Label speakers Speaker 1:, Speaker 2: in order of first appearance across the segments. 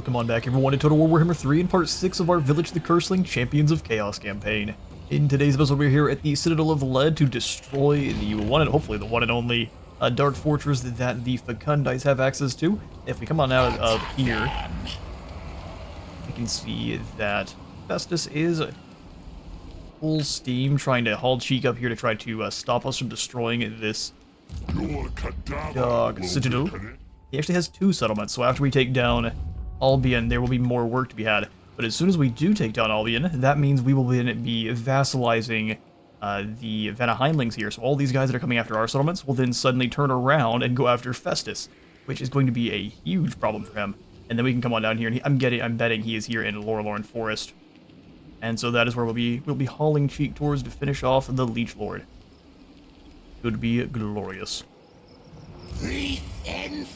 Speaker 1: Welcome on back everyone to Total War Warhammer 3 in part 6 of our Vilitch the Curseling Champions of Chaos campaign. In today's episode we're here at the Citadel of Lead to destroy the one and hopefully the one and only Dark Fortress that the Fecundites have access to. If we come on out of here, we can see that Festus is full steam trying to haul cheek up here to try to stop us from destroying this Citadel. He actually has 2 settlements, so after we take down Albion, there will be more work to be had. But as soon as we do take down Albion, that means we will then be vassalizing the Vanaheinlings here. So all these guys that are coming after our settlements will then suddenly turn around and go after Festus, which is going to be a huge problem for him. And then we can come on down here, and I'm betting he is here in Lorelorn Forest. And so that is where we'll be hauling cheek towards to finish off the Leech Lord. Should be glorious. We've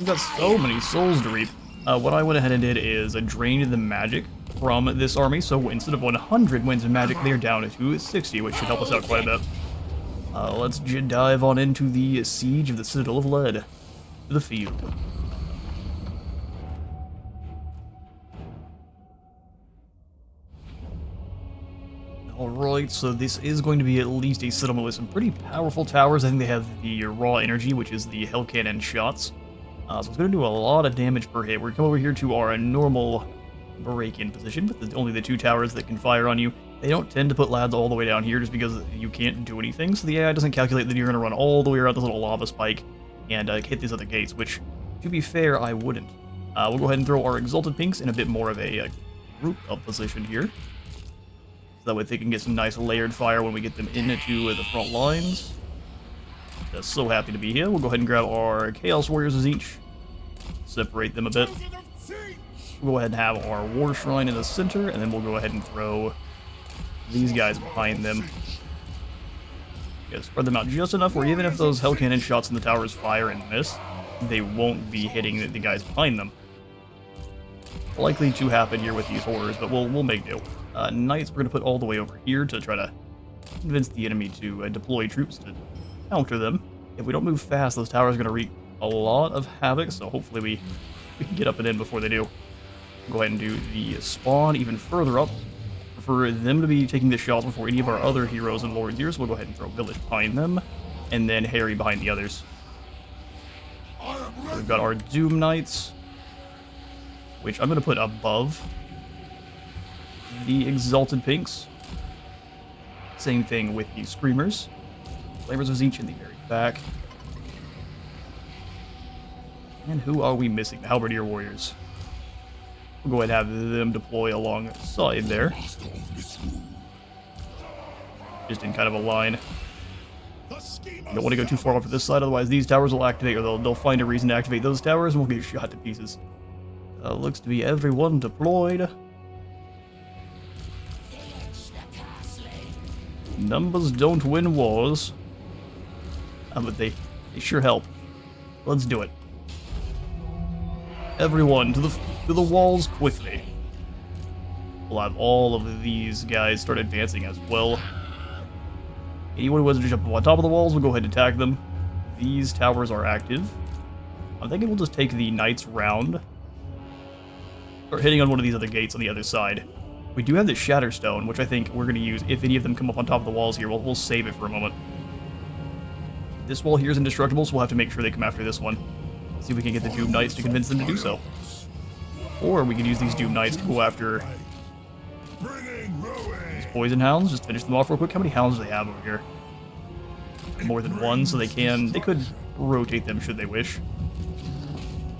Speaker 1: got so many souls to reap. What I went ahead and did is drained the magic from this army, so instead of 100 wins in magic, they're down to 60, which should help us out quite a bit. Let's dive on into the siege of the Citadel of Lead. To the field. Alright, so this is going to be at least a settlement with some pretty powerful towers. I think they have the raw energy, which is the Hell Cannon shots. So it's going to do a lot of damage per hit. We're going to come over here to our normal break-in position, but only the 2 towers that can fire on you. They don't tend to put lads all the way down here just because you can't do anything, so the AI doesn't calculate that you're going to run all the way around this little lava spike and hit these other gates, which, to be fair, I wouldn't. We'll go ahead and throw our Exalted Pinks in a bit more of a group-up position here. So that way they can get some nice layered fire when we get them into the front lines. Just so happy to be here. We'll go ahead and grab our Chaos Warriors as each. Separate them a bit. We'll go ahead and have our War Shrine in the center, and then we'll go ahead and throw these guys behind them. Spread them out just enough where even if those Hell Cannon shots in the towers fire and miss, they won't be hitting the guys behind them. Likely to happen here with these horrors, but we'll make do. Knights we're going to put all the way over here to try to convince the enemy to deploy troops to counter them. If we don't move fast, those towers are going to wreak a lot of havoc, so hopefully we can get up and in before they do. Go ahead and do the spawn even further up. For them to be taking the shots before any of our other heroes and lords here, so we'll go ahead and throw Vilitch behind them, and then Harry behind the others. We've got our Doom Knights, which I'm going to put above the Exalted Pinks. Same thing with the Screamers. Flamers is each in the very back. And who are we missing? The Halberdier Warriors. We'll go ahead and have them deploy alongside there. Just in kind of a line. Don't want to go too far off to this side, otherwise these towers will activate, or they'll find a reason to activate those towers, and we'll get shot to pieces. Looks to be everyone deployed. Numbers don't win wars. But they sure help. Let's do it. Everyone to the walls quickly. We'll have all of these guys start advancing as well. Anyone who wants to jump on top of the walls, we'll go ahead and attack them. These towers are active. I'm thinking we'll just take the knights round. Start hitting on one of these other gates on the other side. We do have the Shatterstone, which I think we're going to use if any of them come up on top of the walls here. We'll save it for a moment. This wall here is indestructible, so we'll have to make sure they come after this one. See if we can get the Doom Knights to convince them to do so. Or we can use these Doom Knights to go after these Poison Hounds. Just finish them off real quick. How many Hounds do they have over here? More than one, so they could rotate them should they wish.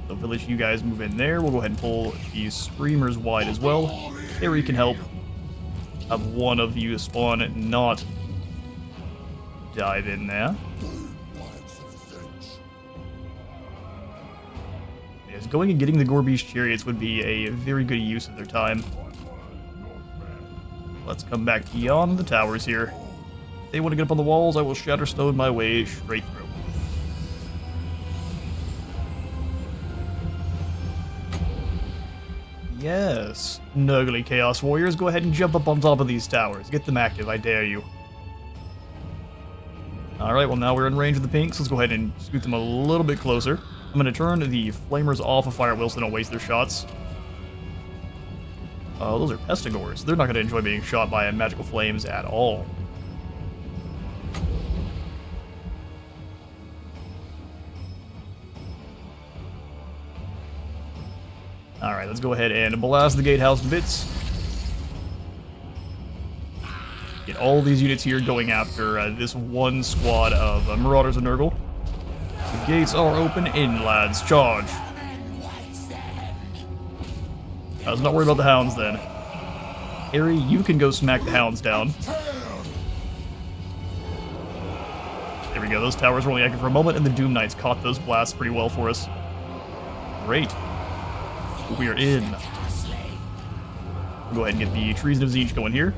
Speaker 1: So Village, you guys move in there. We'll go ahead and pull these Screamers wide as well. Harry can help. Have one of you spawn and not dive in there. Yes, going and getting the Gorbeesh Chariots would be a very good use of their time. Let's come back beyond the towers here. If they want to get up on the walls, I will Shatterstone my way straight through. Yes, Nurgly Chaos Warriors, go ahead and jump up on top of these towers. Get them active, I dare you. Alright, well now we're in range of the pinks. Let's go ahead and scoot them a little bit closer. I'm going to turn the flamers off of fire wheels so they don't waste their shots. Oh, those are pestigores. They're not going to enjoy being shot by magical flames at all. Alright, let's go ahead and blast the gatehouse to bits. Get all these units here going after this one squad of Marauders of Nurgle. The gates are open. In, lads. Charge. I was not worried about the hounds then. Harry, you can go smack the hounds down. There we go. Those towers were only active for a moment, and the Doom Knights caught those blasts pretty well for us. Great. We are in. We'll go ahead and get the Treason of Tzeentch going here.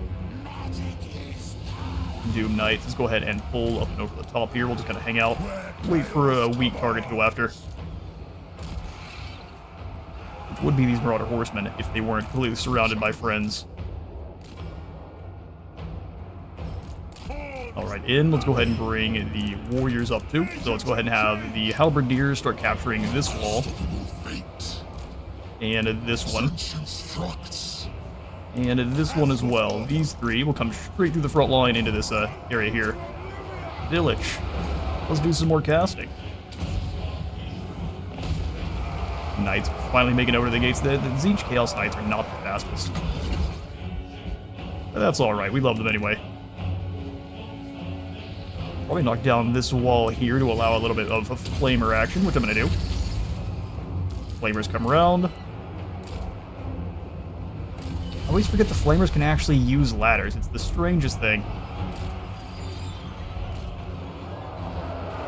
Speaker 1: Doom Knights, let's go ahead and pull up and over the top here. We'll just kind of hang out, wait for a weak target to go after. Which would be these Marauder Horsemen if they weren't completely surrounded by friends. Alright, in. Let's go ahead and bring the Warriors up too. So let's go ahead and have the Halberdiers start capturing this wall. And this one. And this one as well. These three will come straight through the front line into this area here. Vilitch. Let's do some more casting. Knights finally making it over to the gates. The Tzeentch Chaos Knights are not the fastest. But that's alright. We love them anyway. Probably knock down this wall here to allow a little bit of a flamer action, which I'm going to do. Flamers come around. I always forget the flamers can actually use ladders. It's the strangest thing.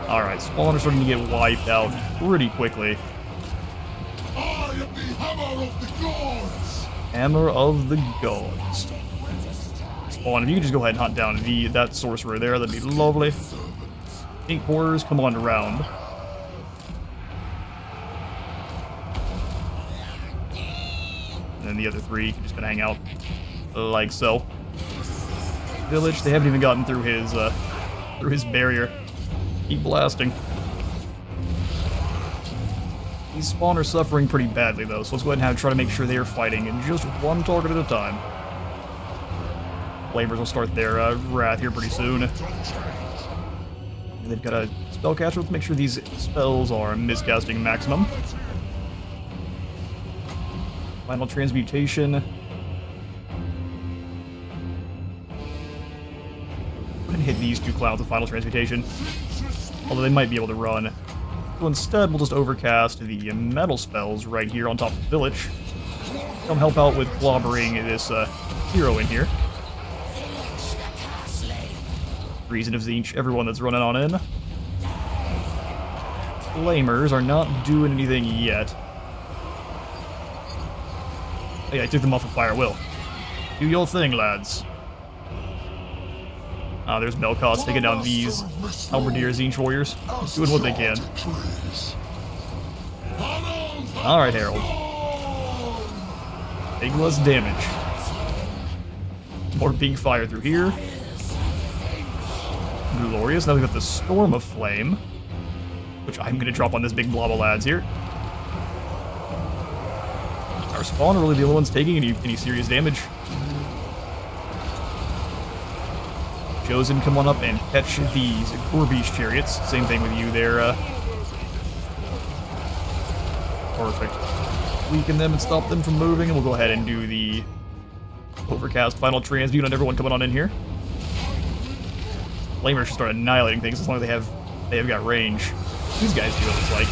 Speaker 1: Alright, spawn are starting to get wiped out pretty quickly.
Speaker 2: I am the Hammer of the Gods!
Speaker 1: Hammer of the Gods. Spawn, if you could just go ahead and hunt down that sorcerer there, that'd be lovely. 8 horrors, come on around. And then the other 3 can just kind of hang out like so. Vilitch, they haven't even gotten through his barrier. Keep blasting. These spawn are suffering pretty badly though, so let's go ahead and try to make sure they are fighting in just one target at a time. Flamers will start their wrath here pretty soon. And they've got a spellcaster. Let's make sure these spells are miscasting maximum. Final transmutation. Go ahead and hit these 2 clowns with final transmutation. Although they might be able to run. So instead, we'll just overcast the metal spells right here on top of the Vilitch. Come help out with clobbering this hero in here. Treason of Tzeentch, everyone that's running on in. Flamers are not doing anything yet. Hey, I took them off of fire will. Do your thing, lads. Ah, there's Melkoth taking down these Halberdier Tzeentch warriors. Doing what they can. Alright, Harold. Take less damage. More big fire through here. Glorious. Now we've got the Storm of Flame, which I'm going to drop on this big blob of lads here. Our spawn are really the only ones taking any serious damage. Chosen, come on up and catch these Gorbeesh chariots. Same thing with you there. Perfect. Weaken them and stop them from moving, and we'll go ahead and do the overcast final transmute on everyone coming on in here. Flamers should start annihilating things as long as they have got range. These guys do, it looks like.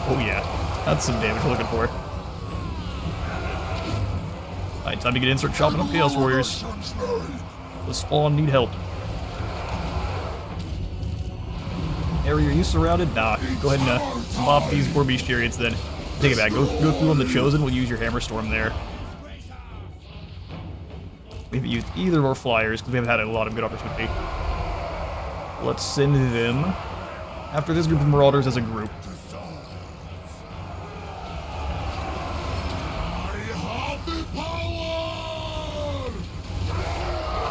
Speaker 1: Oh yeah, that's some damage we're looking for. Alright, time to get in, start chopping up Chaos Warriors. The spawn need help. Harry, are you surrounded? Nah, go ahead and mop these Gorbeesh chariots then. Take it back, go through on the Chosen, we'll use your Hammer Storm there. We haven't used either of our flyers because we haven't had a lot of good opportunity. Let's send them after this group of Marauders as a group.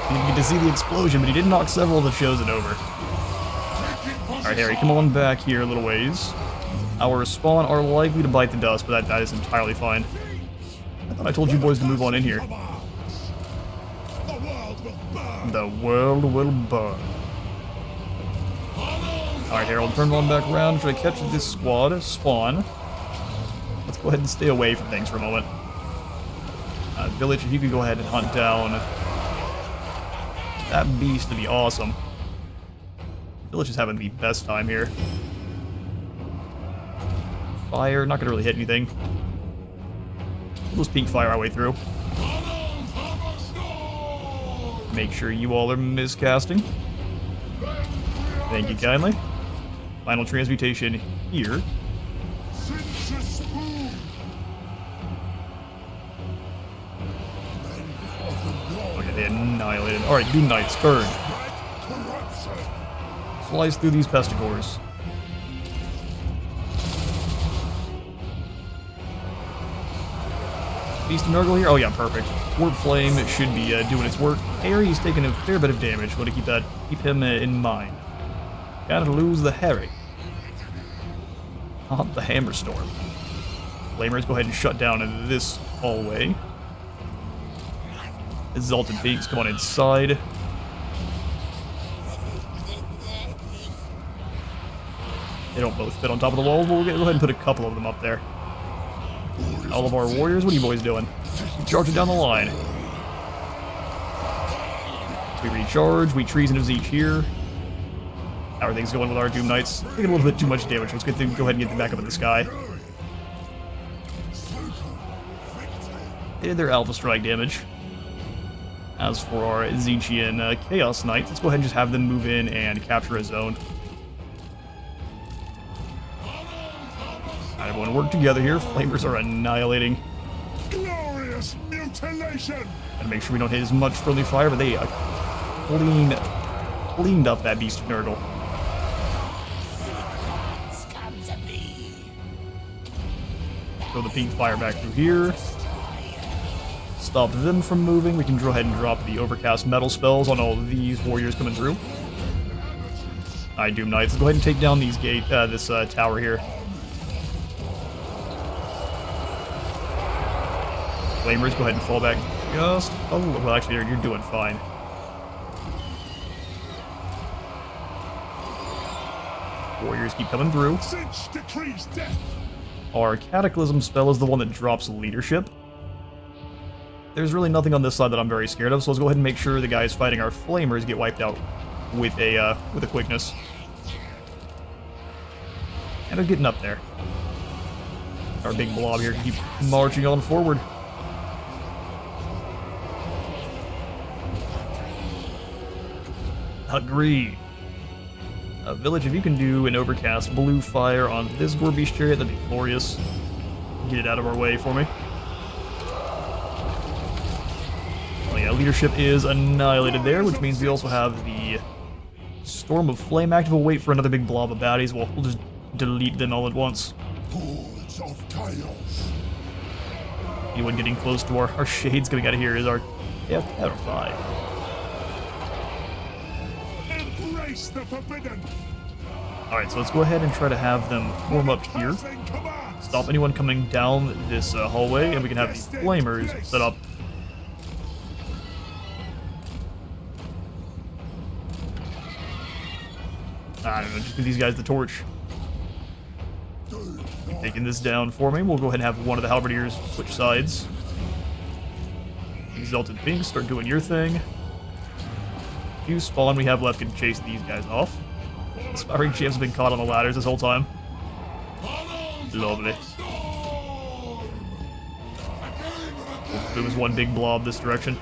Speaker 1: You get to see the explosion, but he did knock several of the Chosen over. Alright, Harry, come on back here a little ways. Our spawn are likely to bite the dust, but that is entirely fine. I Thought I told you boys to move on in here.
Speaker 2: The world will burn.
Speaker 1: The world will burn. Alright, Harold, turn on back around. Should I catch this squad? Spawn. Let's go ahead and stay away from things for a moment. Vilitch, if you could go ahead and hunt down that beast, would be awesome. Vilitch is having the best time here. Fire, not gonna really hit anything. We'll just peek fire our way through. Make sure you all are miscasting. Thank you kindly. Final transmutation here. Okay, they annihilated. Alright, Doom Knight's turn. Slice through these pesticores. Beast of Nurgle here? Oh yeah, perfect. Warp Flame should be doing its work. Harry's taking a fair bit of damage. Want to keep him in mind. Gotta lose the Harry. Not the Hammer Storm. Flamers, go ahead and shut down this hallway. Exalted Peaks, come on inside. They don't both fit on top of the wall. We'll go ahead and put a couple of them up there. All of our warriors, what are you boys doing? Charging down the line. We recharge, we treason of Zeech here. How are things going with our Doom Knights? Taking a little bit too much damage. Let's go ahead and get them back up in the sky. They did their Alpha Strike damage. As for our Zeechian Chaos Knights, let's go ahead and just have them move in and capture a zone. Alright, everyone work together here. Flamers are annihilating.
Speaker 2: Glorious mutilation.
Speaker 1: Gotta make sure we don't hit as much friendly fire, but they cleaned up that Beast of Nurgle. Throw the pink fire back through here. Stop them from moving. We can go ahead and drop the Overcast Metal spells on all of these warriors coming through. Alright, Doom Knights, let's go ahead and take down these this tower here. Flamers, go ahead and fall back just a little. Well, actually, you're doing fine. Warriors keep coming through. Our Cataclysm spell is the one that drops leadership. There's really nothing on this side that I'm very scared of, so let's go ahead and make sure the guys fighting our Flamers get wiped out with a quickness. And they're getting up there. Our big blob here can keep marching on forward. Agreed. Vilitch, if you can do an Overcast blue fire on this Gorbeast chariot, that'd be glorious. Get it out of our way for me. Oh yeah, leadership is annihilated there, which means we also have the Storm of Flame active. We'll wait for another big blob of baddies. We'll just delete them all at once.
Speaker 2: Pools of chaos.
Speaker 1: Anyone getting close to our shades coming out of here is our terrified.
Speaker 2: Embrace the forbidden.
Speaker 1: Alright, so let's go ahead and try to have them form up here. Stop anyone coming down this hallway, and we can have the Flamers set up. I don't know, just give these guys the torch. Taking this down for me. We'll go ahead and have one of the Halberdiers switch sides. Exalted Pink, start doing your thing. Few spawn we have left can chase these guys off. Aspiring Champs have been caught on the ladders this whole time. Lovely. There was one big blob this direction.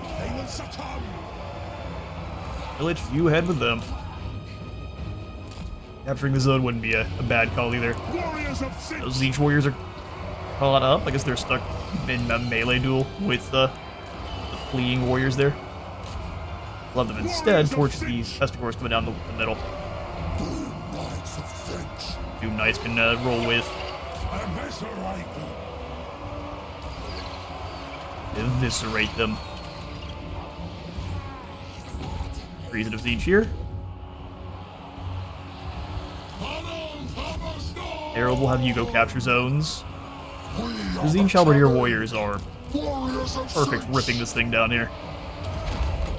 Speaker 1: Vilitch, you head with them. Capturing the zone wouldn't be a bad call either. Those Zeech warriors are caught up. I guess they're stuck in a melee duel with the fleeing warriors there. Love them instead. Torch these pesticores coming down the middle. Doom Knights can roll with. Eviscerate them. Reason of Zeech here. Harold will have you go capture zones. The Zeech Halberdier warriors are
Speaker 2: Warriors of
Speaker 1: Perfect,
Speaker 2: six.
Speaker 1: ripping this thing down here.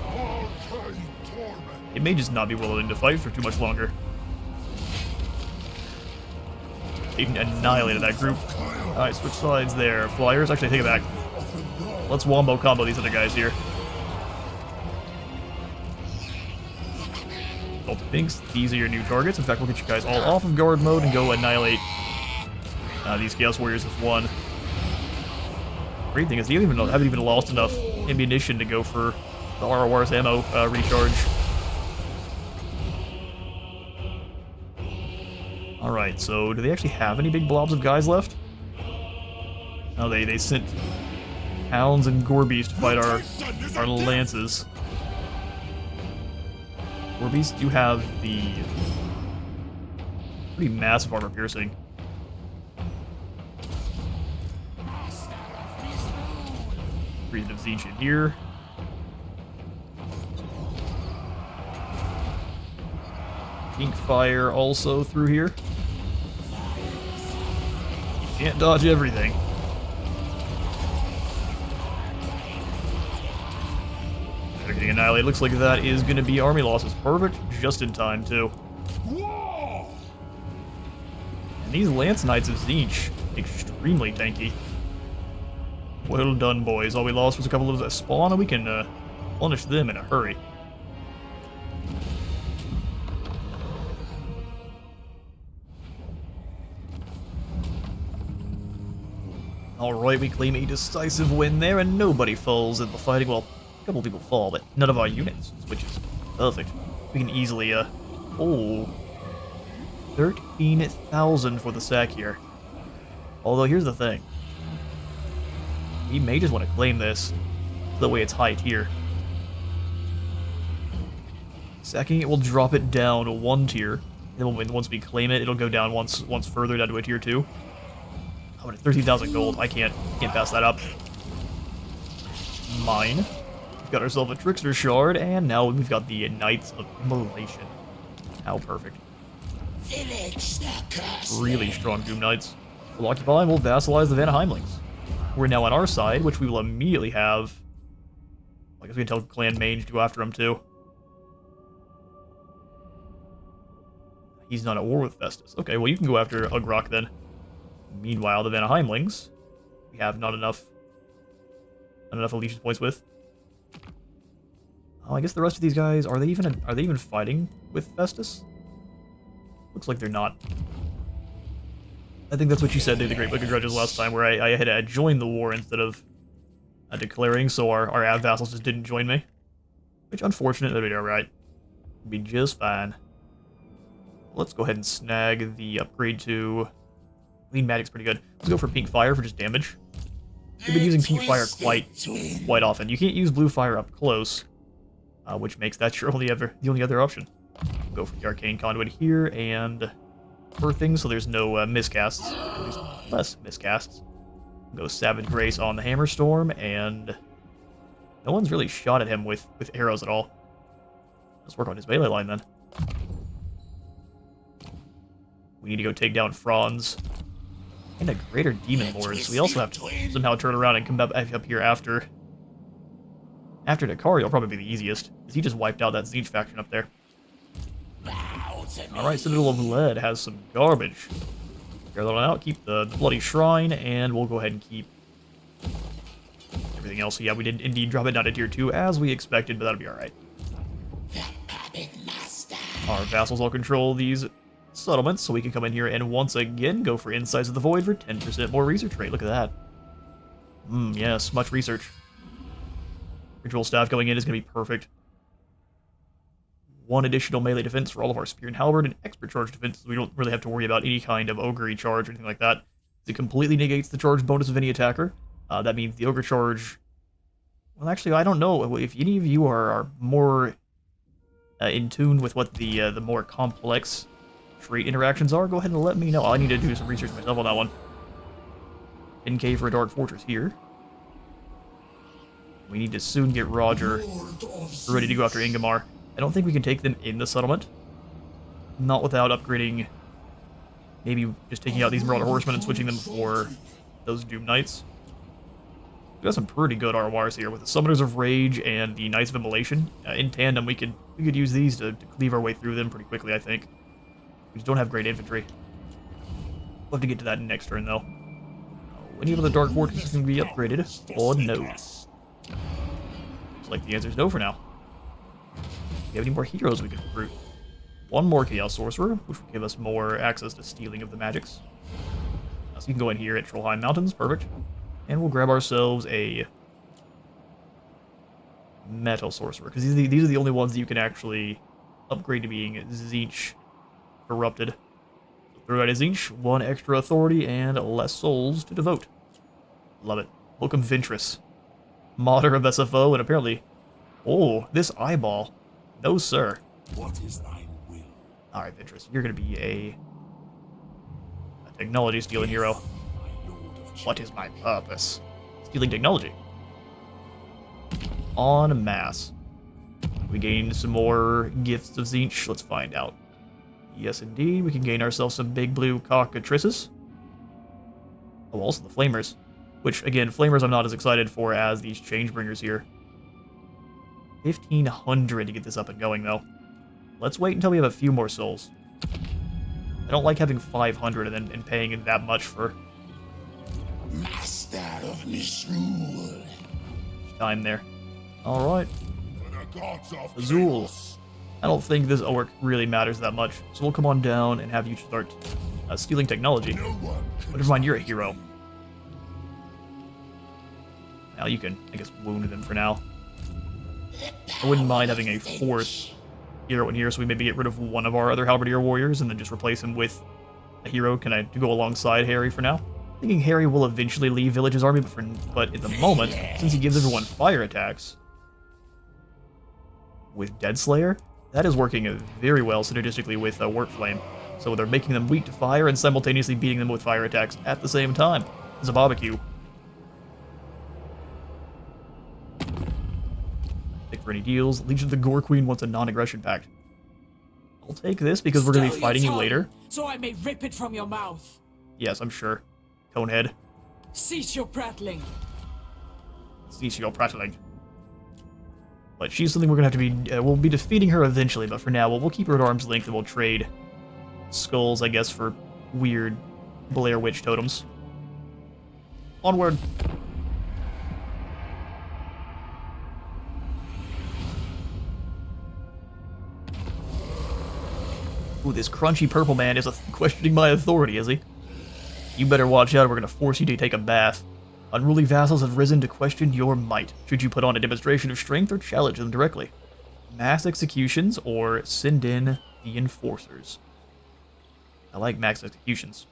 Speaker 2: Arcane torment.
Speaker 1: It may just not be willing to fight for too much longer. It annihilated that group. Alright, switch sides there. Flyers, actually take it back. Let's wombo combo these other guys here. Ultra Pinks, these are your new targets. In fact, we'll get you guys all off of guard mode and go annihilate these Chaos Warriors with one. Great thing is they haven't even lost enough ammunition to go for the ROR's ammo recharge. Alright, so do they actually have any big blobs of guys left? No, they sent Hounds and Gorbeast to fight our lances. Gorbeast do have the pretty massive armor piercing. Breathing of Zinch in here. Pink Fire also through here. You can't dodge everything. They're getting annihilated. Looks like that is going to be army losses. Perfect. Just in time, too. And these Lance Knights of Zinch, extremely tanky. Well done, boys. All we lost was a couple of spawn, and we can punish them in a hurry. Alright, we claim a decisive win there, and nobody falls in the fighting. Well, a couple people fall, but none of our units, which is perfect. We can easily, 13,000 for the sack here. Although, here's the thing. We may just want to claim this, the way it's high tier. Sacking it will drop it down to 1 tier. And once we claim it, it'll go down once further down to a tier 2. Oh, but 13,000 gold. I can't pass that up. Mine. We've got ourselves a Trickster Shard, and now we've got the Knights of Immolation. How perfect.
Speaker 2: Vilitch the Curseling.
Speaker 1: Really strong Doom Knights. We'll occupy and we'll vassalize the Vanaheimlings. We're now on our side, which we will immediately have. I guess we can tell Clan Mage to go after him too. He's not at war with Festus. Okay, well you can go after RoC then. Meanwhile, the Vanaheimlings, we have not enough allegiance points with. Oh, I guess the rest of these guys, are they even fighting with Festus? Looks like they're not. I think that's what you said during the Great Book of Grudges last time, where I had joined the war instead of declaring, so our Av vassals just didn't join me. Which, unfortunate, that'd be alright. Be just fine. Let's go ahead and snag the upgrade to... Lean Magic's pretty good. Let's go for Pink Fire for just damage. We've been using Pink Fire quite often. You can't use Blue Fire up close, which makes that the only other option. Go for the Arcane Conduit here, and Earthing, so there's no miscasts. At least less miscasts. Go Savage Grace on the Hammerstorm, and no one's really shot at him with arrows at all. Let's work on his melee line then. We need to go take down Franz. And a Greater Demon Lord, so we also have to somehow turn around and come back up here after. After Dakari will probably be the easiest, because he just wiped out that Zinch faction up there. Alright, Citadel of Lead has some garbage. Clear that one out, keep the Bloody Shrine, and we'll go ahead and keep everything else. So yeah, we did indeed drop it down to tier 2 as we expected, but that'll be alright. Our vassals all control these settlements, so we can come in here and once again go for Insights of the Void for 10% more research rate. Look at that. Yes, much research. Ritual Staff going in is going to be perfect. 1 additional melee defense for all of our Spear and Halberd, and Expert Charge defense, so we don't really have to worry about any kind of Ogre charge or anything like that. It completely negates the charge bonus of any attacker. That means the Ogre charge... Well, actually, I don't know. If any of you are more in tune with what the more complex trait interactions are, go ahead and let me know. I need to do some research myself on that one. 10k for a Dark Fortress here. We need to soon get Roger ready to go after Ingomar. I don't think we can take them in the settlement. Not without upgrading... Maybe just taking out these Marauder Horsemen and switching them for those Doom Knights. We got some pretty good RORs here with the Summoners of Rage and the Knights of Immolation. In tandem, we could use these to cleave our way through them pretty quickly, I think. We just don't have great infantry. We'll have to get to that next turn, though. Any of the Dark Fortresses can be upgraded, or no? Looks like the answer is no for now. Do we have any more heroes we can recruit? One more Chaos Sorcerer, which will give us more access to stealing of the magics. So you can go in here at Trollheim Mountains, perfect. And we'll grab ourselves a Metal Sorcerer, because these are the only ones that you can actually upgrade to being Tzeentch Corrupted. Throw out a Tzeentch, 1 extra authority, and less souls to devote. Love it. Welcome Ventress. Modder of SFO, and apparently... Oh, this eyeball. No, sir.
Speaker 2: What is thy will?
Speaker 1: Alright, Ventress, you're going to be a technology stealing hero. What is my purpose? Stealing technology. En masse. We gain some more gifts of Tzeentch. Let's find out. Yes, indeed. We can gain ourselves some big blue cockatrices. Oh, also the Flamers. Which, again, Flamers I'm not as excited for as these Changebringers here. 1,500 to get this up and going, though. Let's wait until we have a few more souls. I don't like having 500 and paying that much for...
Speaker 2: Master of Misrule.
Speaker 1: time there. Alright.
Speaker 2: For the gods of
Speaker 1: Azul.
Speaker 2: chaos.
Speaker 1: I don't think this orc really matters that much, so we'll come on down and have you start stealing technology.
Speaker 2: No one
Speaker 1: But never mind, you're a hero. Now you can, I guess, wound them for now. I wouldn't mind having a 4th hero in here, so we maybe get rid of one of our other Halberdier warriors and then just replace him with a hero to go alongside Harry for now. Thinking Harry will eventually leave Vilitch's army, but at the moment, since he gives everyone fire attacks with Deadslayer, that is working very well synergistically with Workflame. So they're making them weak to fire and simultaneously beating them with fire attacks at the same time. It's a barbecue. Pick for any deals. Legion of the Gore Queen wants a non-aggression pact. I'll take this because we're going to be fighting you later.
Speaker 3: So I may rip it from your mouth.
Speaker 1: Yes, I'm sure. Conehead.
Speaker 3: Cease your prattling.
Speaker 1: Cease your prattling. But she's something we're going to have to be... we'll be defeating her eventually, but for now, we'll keep her at arm's length and we'll trade skulls, I guess, for weird Blair Witch totems. Onward! Ooh, this crunchy purple man is questioning my authority, is he? You better watch out, or we're going to force you to take a bath. Unruly vassals have risen to question your might. Should you put on a demonstration of strength or challenge them directly? Mass executions or send in the enforcers. I like mass executions.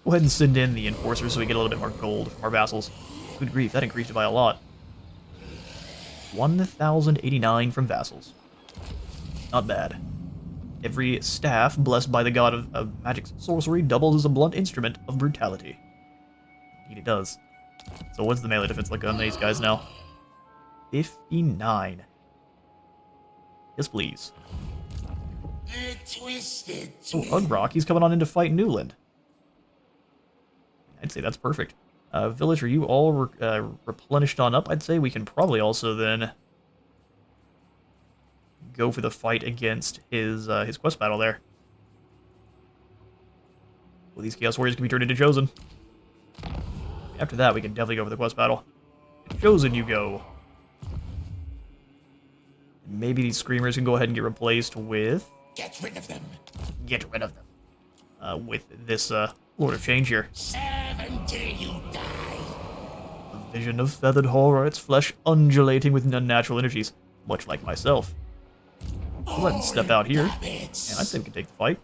Speaker 1: Go ahead and send in the enforcers so we get a little bit more gold from our vassals. Good grief, that increased it by a lot. 1,089 from vassals. Not bad. Every staff blessed by the god of magic sorcery doubles as a blunt instrument of brutality. Indeed it does. So what's the melee defense like on these guys now? 59. Yes, please. Oh, Ugrock, he's coming on in to fight Newland. I'd say that's perfect. Vilitch, are you all replenished on up? I'd say we can probably also then go for the fight against his quest battle there. Well, these Chaos Warriors can be turned into Chosen. After that, we can definitely go for the quest battle. Chosen you go. Maybe these Screamers can go ahead and get replaced with...
Speaker 2: Get rid of them.
Speaker 1: Get rid of them. With this Lord of Change here.
Speaker 2: 70 you die.
Speaker 1: A vision of feathered horror, its flesh undulating with unnatural energies, much like myself. Go ahead and step out here, and I'd say we can take the fight.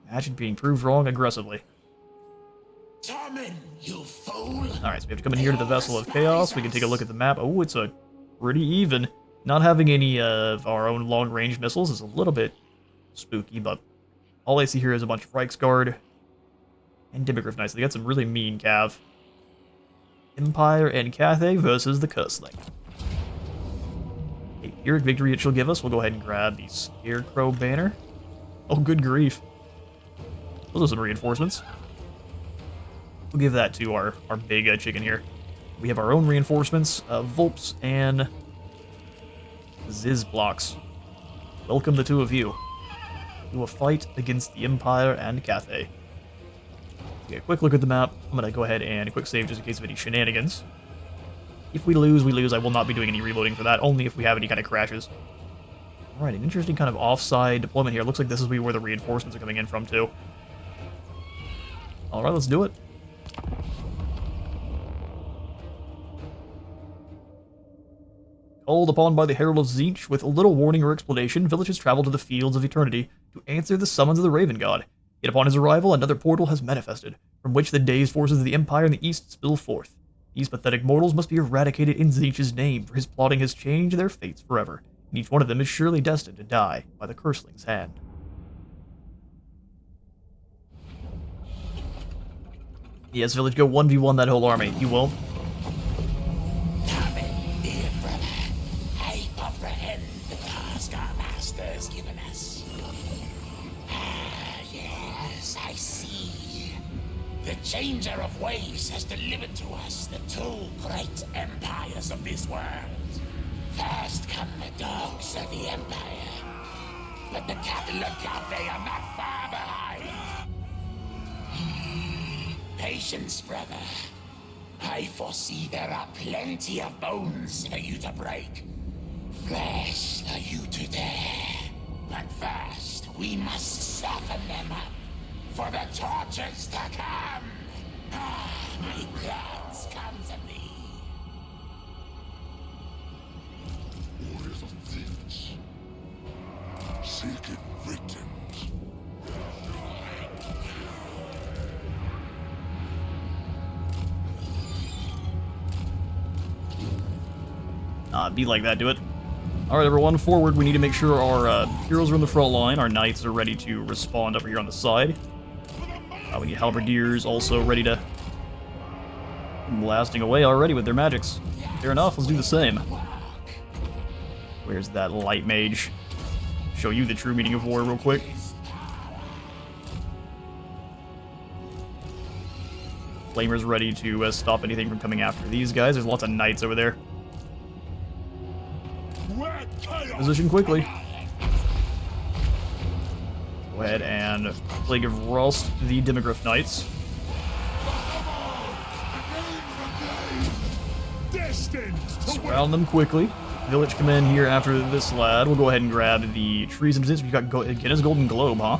Speaker 1: Imagine being proved wrong aggressively.
Speaker 2: Torment, you fool.
Speaker 1: Alright, so we have to come in here to the Vessel of Chaos. We can take a look at the map. Oh, it's a pretty even. Not having any of our own long-range missiles is a little bit spooky, but all I see here is a bunch of Reichsguard and Demogryph Knights. They got some really mean cav. Empire and Cathay versus the Curseling. A Pyrrhic victory it shall give us. We'll go ahead and grab the Scarecrow banner. Oh, good grief. Those are some reinforcements. We'll give that to our big chicken here. We have our own reinforcements, Volps and Ziz blocks. Welcome the two of you to a fight against the Empire and Cathay. Take a quick look at the map. I'm going to go ahead and quick save just in case of any shenanigans. If we lose, we lose. I will not be doing any reloading for that, only if we have any kind of crashes. Alright, an interesting kind of offside deployment here. Looks like this is where the reinforcements are coming in from, too. Alright, let's do it. Called upon by the Herald of Tzeentch, with little warning or explanation, Vilitch has traveled to the Fields of Eternity to answer the summons of the Raven God. Yet upon his arrival, another portal has manifested, from which the dazed forces of the Empire in the East spill forth. These pathetic mortals must be eradicated in Tzeentch's name, for his plotting has changed their fates forever, and each one of them is surely destined to die by the Curseling's hand. Yes, Vilitch, go 1v1 that whole army. You won't.
Speaker 4: Come in, dear brother. I comprehend the task our master has given us. Ah, yes, I see. The changer of ways has delivered to us the two great empires of this world. First come the dogs of the Empire, but the cattle of Cathay are not far behind. Patience, brother. I foresee there are plenty of bones for you to break, flesh for you to tear. But first, we must soften them up for the tortures to come. Ah, my plans come to me.
Speaker 2: Warriors of Vilitch, seeking victims.
Speaker 1: Be like that, do it. Alright, everyone, forward. We need to make sure our heroes are in the front line, our knights are ready to respond over here on the side. We need halberdiers also ready to... blasting away already with their magics. Fair enough, let's do the same. Where's that light mage? Show you the true meaning of war real quick. Flamer's ready to stop anything from coming after these guys. There's lots of knights over there. Position quickly. Go ahead and Plague of Rust the Demigryph Knights. Surround them quickly. Vilitch come in here after this lad. We'll go ahead and grab the trees and resistance. We've got Guinness Golden Globe, huh?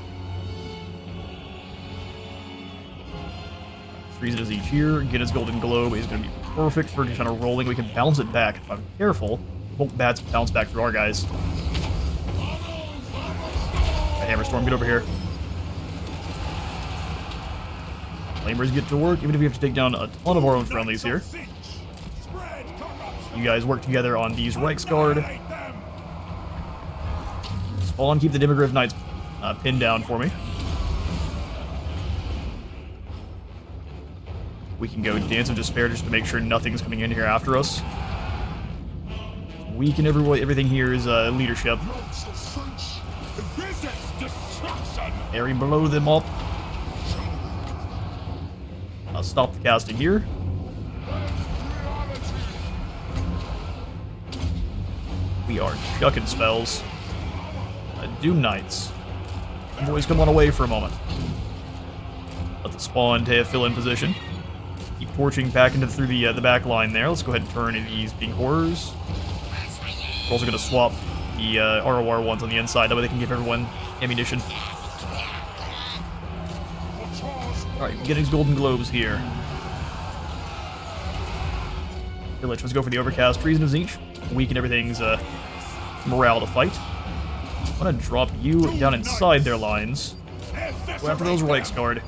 Speaker 1: Trees is each here. Guinness Golden Globe is going to be perfect for just kind of rolling. We can bounce it back if I'm careful. Won't bounce back through our guys. Hammerstorm, get over here. Flamers get to work, even if we have to take down a ton of our own friendlies here. You guys work together on these Reiksguard. Spawn, keep the Demigryph Knights pinned down for me. We can go Dance of Despair just to make sure nothing's coming in here after us. Weaken everything here is leadership. Area below them up. I'll stop the casting here. We are chucking spells. Doom Knights. Boys, come on away for a moment. Let the spawn fill in position. Keep torching back through the back line there. Let's go ahead and turn in these being horrors. We're also going to swap the ROR ones on the inside, that way they can give everyone ammunition. Alright, getting Golden Globes here. Vilitch, let's go for the Overcast Treason of Tzeentch. Weaken everything's morale to fight. I'm going to drop you down inside their lines. Go after those Reiksguard.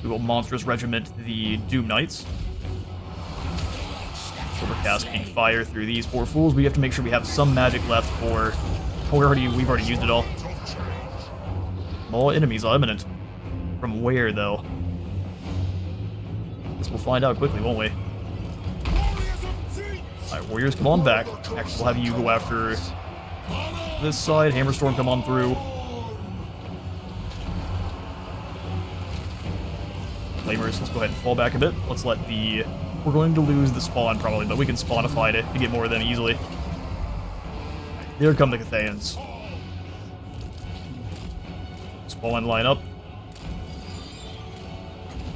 Speaker 1: We will Monstrous Regiment the Doom Knights. Overcast can fire through these poor fools. We have to make sure we have some magic left for... Oh, we've already used it all. More enemies are imminent. From where, though? Guess we'll find out quickly, won't we? Alright, Warriors, come on back. Next, we'll have you go after this side. Hammerstorm, come on through. Flamers, let's go ahead and fall back a bit. Let's let the... We're going to lose the spawn probably, but we can spawnify to get more of them easily. Here come the Cathayans. Spawn line up.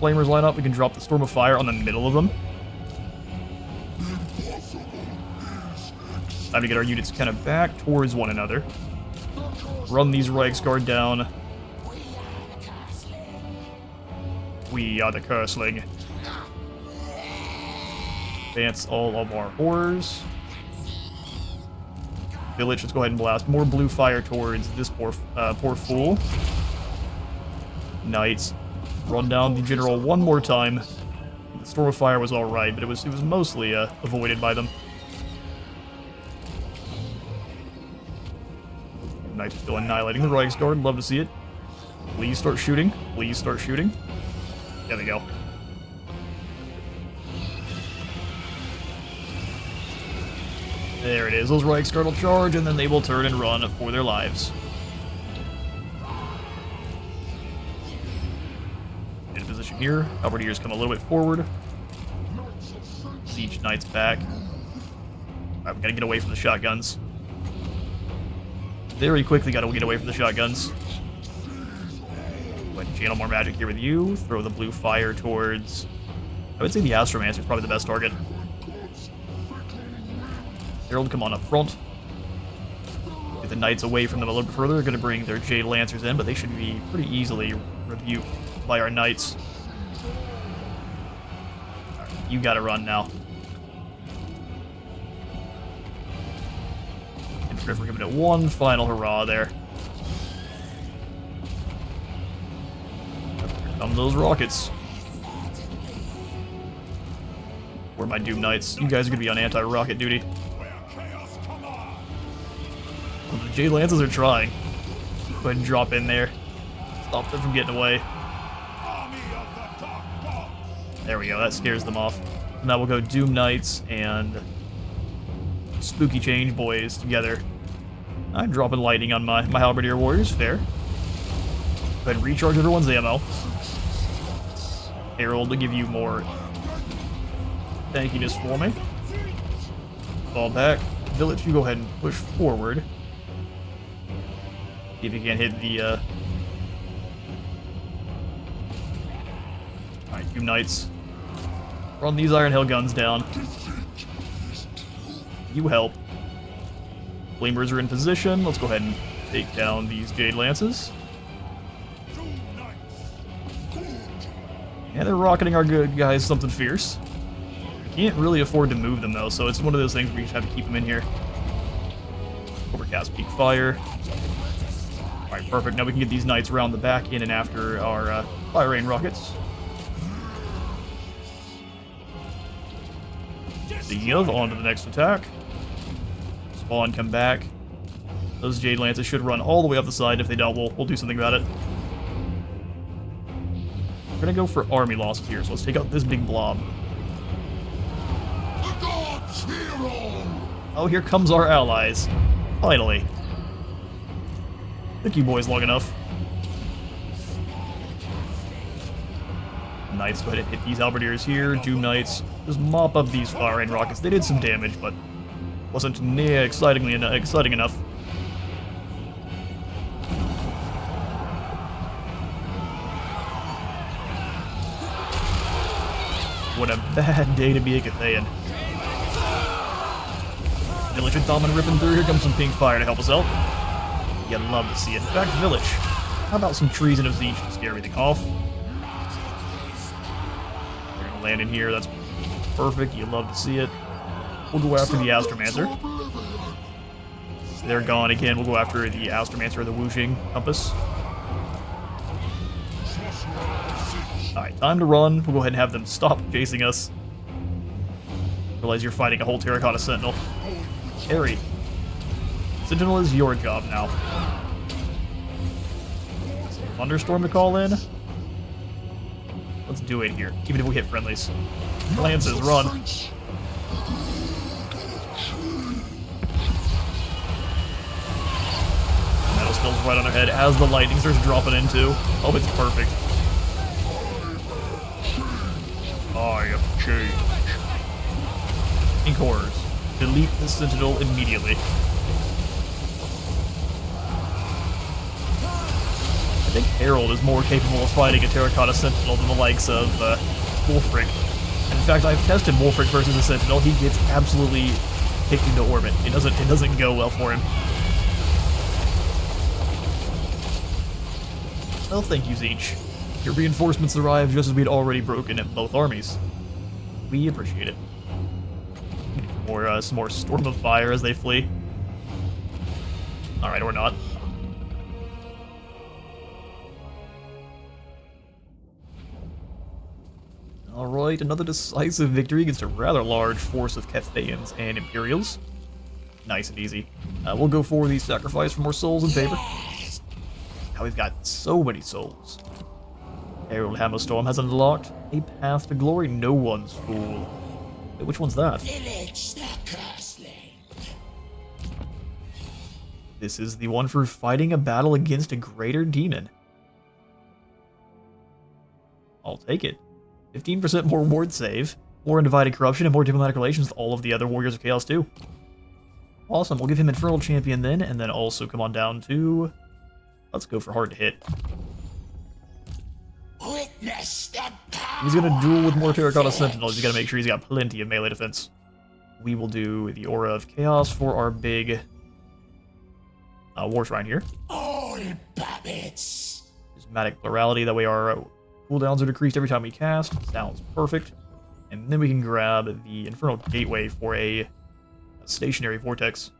Speaker 1: Flamers line up. We can drop the Storm of Fire on the middle of them. Time to get our units kind of back towards one another. Run these Reiksguard down. We are the Curseling. Advance all of our horrors. Vilitch, let's go ahead and blast more blue fire towards this poor fool. Knights, run down the general one more time. The Storm of Fire was alright, but it was mostly avoided by them. Knights still annihilating the Reiksguard. Love to see it. Please start shooting. Please start shooting. There we go. There it is. Those Reiksguard will charge, and then they will turn and run for their lives. In position here. Halberdiers come a little bit forward. Siege Knights back. Alright, we gotta get away from the shotguns. Very quickly gotta get away from the shotguns. Go ahead and channel more magic here with you. Throw the blue fire towards... I would say the Astromancer is probably the best target. Herald, come on up front. Get the Knights away from them a little bit further. They're going to bring their Jade Lancers in, but they should be pretty easily rebuked by our Knights. Right, you got to run now. And Griffer giving it one final hurrah there. Here come those rockets. Where are my Doom Knights? You guys are going to be on anti-rocket duty. The Jade Lances are trying. Go ahead and drop in there. Stop them from getting away. There we go, that scares them off. Now we'll go Doom Knights and Spooky Change Boys together. I'm dropping lightning on my Halberdier Warriors, fair. Go ahead and recharge everyone's ammo. Herald to give you more tankiness for me. Fall back. Vilitch, you go ahead and push forward. See if you can't hit the, Alright, Doom Knights. Run these Iron Hill guns down. You help. Flamers are in position. Let's go ahead and take down these Jade Lances. Yeah, they're rocketing our good guys something fierce. Can't really afford to move them, though, so it's one of those things where you just have to keep them in here. Overcast Peak Fire. Alright, perfect. Now we can get these Knights around the back in and after our Fire Rain rockets. Speaking of, on to the next attack. Spawn, come back. Those Jade Lances should run all the way up the side. If they don't, we'll do something about it. We're gonna go for army losses here, so let's take out this big blob. Oh, here comes our allies. Finally. Took you boys long enough. Knights, go ahead and hit these Halberdiers here. Doom Knights, just mop up these Fire Rain rockets. They did some damage, but wasn't near exciting enough. What a bad day to be a Cathayan. Vilitch and Thalman ripping through. Here comes some pink fire to help us out. You'd love to see it. In fact, Vilitch, how about some treason of Siege to scare everything off? They're gonna land in here. That's perfect. You'd love to see it. We'll go after the Astromancer. They're gone again. We'll go after the Astromancer, the Wuxing Compass. Alright, time to run. We'll go ahead and have them stop chasing us. Realize you're fighting a whole Terracotta Sentinel. Harry. Sentinel is your job now. Thunderstorm to call in. Let's do it here, even if we hit friendlies. Lances, run. Metal spills right on our head as the lightning starts dropping in too. Oh, it's perfect. I am change. Ink horrors. Delete the Sentinel immediately. I think Harold is more capable of fighting a Terracotta Sentinel than the likes of Wolfric. In fact, I've tested Wolfric versus a Sentinel. He gets absolutely kicked into orbit. It doesn't go well for him. Well, thank you, Zeech. Your reinforcements arrived just as we'd already broken at both armies. We appreciate it. Some more Storm of Fire as they flee. Alright, or not. Alright, another decisive victory against a rather large force of Cathayans and Imperials. Nice and easy. We'll go for the sacrifice for more souls in favor. Now we've got so many souls. Harold Hammerstorm has unlocked a path to glory. No one's fool. Wait, which one's that?
Speaker 4: Vilitch the Curseling.
Speaker 1: This is the one for fighting a battle against a greater demon. I'll take it. 15% more ward save, more undivided corruption, and more diplomatic relations with all of the other Warriors of Chaos too. Awesome, we'll give him Infernal Champion then, and then also come on down to... Let's go for hard to hit.
Speaker 4: Witness the power.
Speaker 1: He's gonna duel with more Terracotta Sentinels. He's gotta make sure he's got plenty of melee defense. We will do the Aura of Chaos for our big War Shrine here.
Speaker 4: All puppets.
Speaker 1: Prismatic Plurality, that way our cooldowns are decreased every time we cast. Sounds perfect. And then we can grab the Infernal Gateway for a stationary vortex.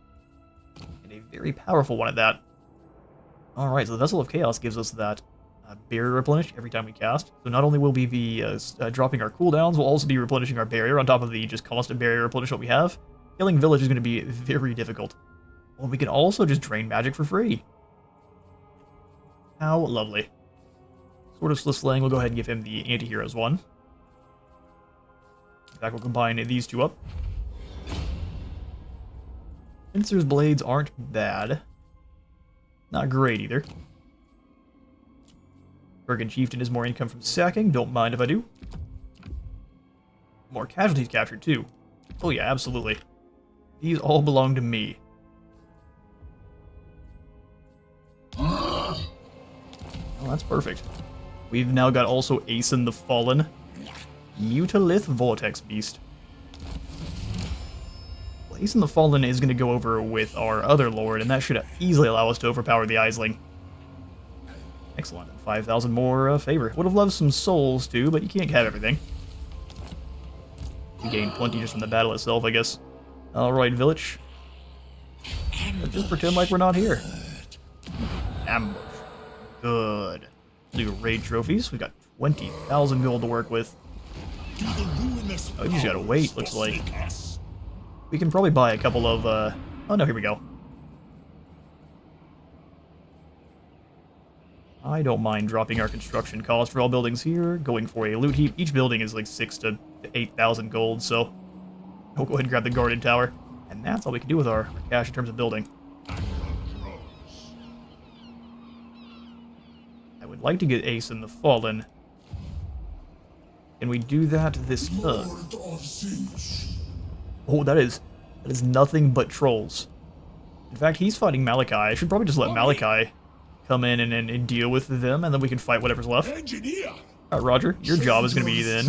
Speaker 1: And a very powerful one at that. Alright, so the Vessel of Chaos gives us that barrier replenish every time we cast. So not only will we be dropping our cooldowns, we'll also be replenishing our barrier on top of the just constant barrier replenishment we have. Killing Vilitch is going to be very difficult. Well, we can also just drain magic for free. How lovely. Sword of Slislang, we'll go ahead and give him the Anti-Heroes one. In fact, we'll combine these two up. Pincer's Blades aren't bad. Not great either. Bergen Chieftain is more income from sacking, don't mind if I do. More casualties captured too. Oh yeah, absolutely. These all belong to me. Oh, that's perfect. We've now got also Aeson the Fallen. Mutalith Vortex Beast. Well, Aeson the Fallen is going to go over with our other lord, and that should easily allow us to overpower the Aisling. Excellent. 5,000 more favor. Would have loved some souls too, but you can't have everything. We gained plenty just from the battle itself, I guess. Alright, Vilitch. Let's just pretend like we're not here. Ambush. Good. Do raid trophies. We got 20,000 gold to work with. Oh, you just gotta wait, looks like. We can probably buy a couple of, oh no, here we go. I don't mind dropping our construction cost for all buildings here, going for a loot heap. Each building is like 6,000 to 8,000 gold, so we'll go ahead and grab the guarded tower. And that's all we can do with our cash in terms of building. I would like to get Aeson the Fallen. Can we do that this turn? Oh, that is nothing but trolls. In fact, he's fighting Malachi. I should probably just let Malachi come in and deal with them, and then we can fight whatever's left. Alright, Roger, your job is going to be then.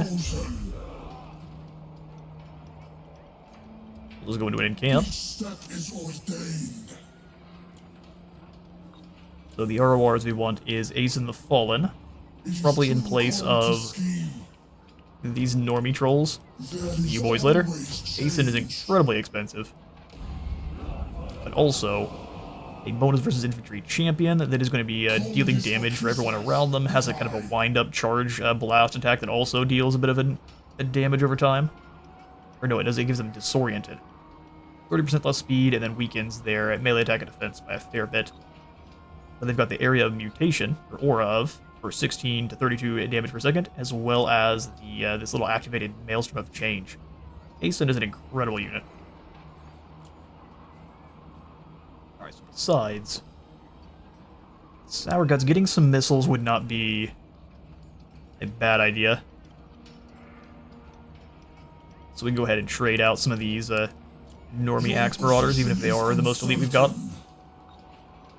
Speaker 1: We'll just go into an camp. So the RORs we want is Aeson the Fallen, probably in place of these normie trolls. You boys later. Aeson is incredibly expensive, but also a bonus versus infantry champion that is going to be dealing damage for everyone around them. Has a kind of a wind-up charge blast attack that also deals a bit of a damage over time. Or no, it does. It gives them disoriented. 30% less speed, and then weakens their melee attack and defense by a fair bit. But they've got the area of mutation, or aura of, for 16 to 32 damage per second, as well as the this little activated Maelstrom of Change. Aeson is an incredible unit. Alright, so besides Sour Guts, getting some missiles would not be a bad idea. so we can go ahead and trade out some of these normie axe marauders, even if they are the most elite we've got.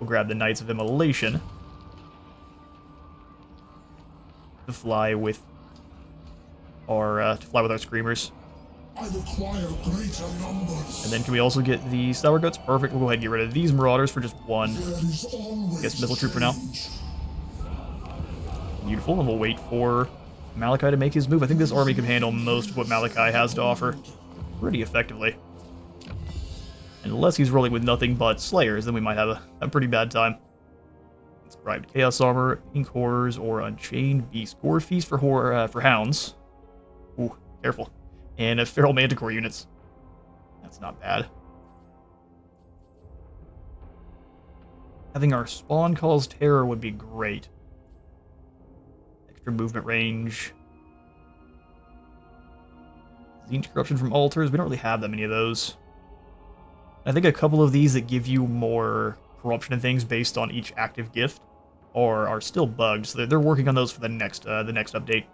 Speaker 1: We'll grab the Knights of Immolation to fly with our screamers.
Speaker 2: I require greater numbers.
Speaker 1: And then can we also get the Sour Guts? Perfect. We'll go ahead and get rid of these marauders for just one.
Speaker 2: There is always
Speaker 1: Guess missile troop for now.
Speaker 2: change.
Speaker 1: Beautiful, and we'll wait for Malachi to make his move. I think this army can handle most of what Malachi has to offer pretty effectively. Unless he's rolling with nothing but Slayers, then we might have a pretty bad time. Inscribed Chaos Armor, Pink Horrors, or Unchained Beast. Gore Feast for Hounds. Ooh, careful. And a Feral Manticore units. That's not bad. Having our spawn cause terror would be great. Extra movement range. Zinch corruption from altars. We don't really have that many of those. I think a couple of these that give you more corruption and things based on each active gift are still bugged. So they're working on those for the next update.